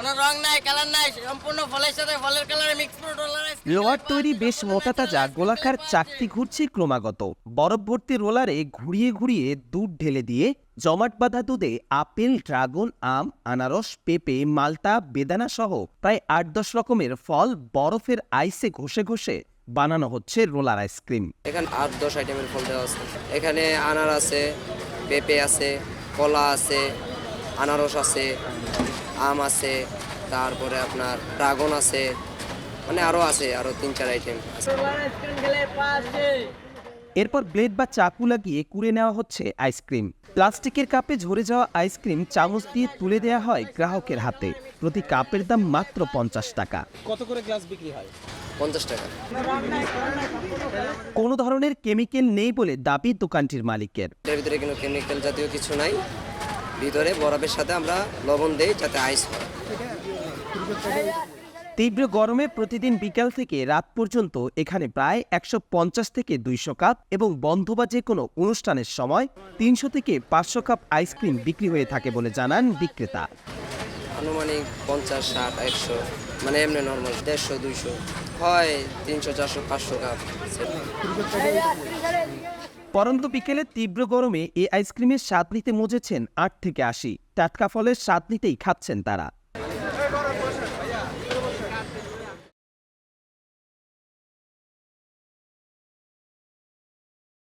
কোনো রং নাই, কালার নাই, সম্পূর্ণ ফলের সাথে ফলের কালারে mix fruit roller ice cream. Roller তৈরি বেশ মোটা তাজা গোলাকার চাকতি ঘুরছে ক্রমাগত। বরফ ভর্তি রোলারে ঘুরিয়ে ঘুরিয়ে দুধ ঢেলে দিয়ে জমাট বাঁধা দুধে আপেল, ড্রাগন, আম, আনারস, পেঁপে, মাল্টা, বেদানা সহ প্রায় ৮-১০ রকমের ফল বরফের আইসে ঘষে ঘষে বানানো হচ্ছে রোলার আইসক্রিম। এখানে ৮-১০ আইটেমের ফল দেওয়া আছে। এখানে আনার আছে, পেঁপে আছে, কলা আছে, আনারস আছে, আম আছে, তারপরে আপনার ড্রাগন আছে, মানে আরও আছে, আরও ৩-৪ আইটেম আছে। রোলার আইসক্রিম খেলে পাশে। এরপর ব্লেড বা চাকু লাগিয়ে কুড়ে নেওয়া হচ্ছে আইসক্রিম। প্লাস্টিকের কাপে ঝরে যাওয়া আইসক্রিম চামচ দিয়ে তুলে দেওয়া হয় গ্রাহকের হাতে। প্রতি কাপের দাম মাত্র ৫০ টাকা। কত করে গ্লাস বিক্রি হয়? ৫০ টাকা। কোনো ধরনের কেমিক্যাল নেই বলে দাবি দোকানটির মালিকের। এর ভিতরে কোনো কেমিক্যাল জাতীয় কিছু নাই, ভিতরে বরফের সাথে আমরা লবণ দেই যাতে আইস হয়। তীব্র গরমে প্রতিদিন বিকাল থেকে রাত পর্যন্ত এখানে প্রায় ১৫০ থেকে ২০০ কাপ এবং বন্ধ বা যে কোনো অনুষ্ঠানের সময় ৩০০ থেকে ৫০০ কাপ আইসক্রিম বিক্রি হয়ে থাকে বলে জানান বিক্রেতা। আনুমানিক ৫০, ৬০, ১০০, মানে এমনি নর্মাল ১৫০, ২০০ হয়, ৩০০, ৪০০, ৫০০ কাপ। পরন্ত বিকেলে তীব্র গরমে এই আইসক্রিমের স্বাদ নিতে মজেছেন ৮ থেকে ৮০। টাটকা ফলের স্বাদ নিতেই খাচ্ছেন তারা।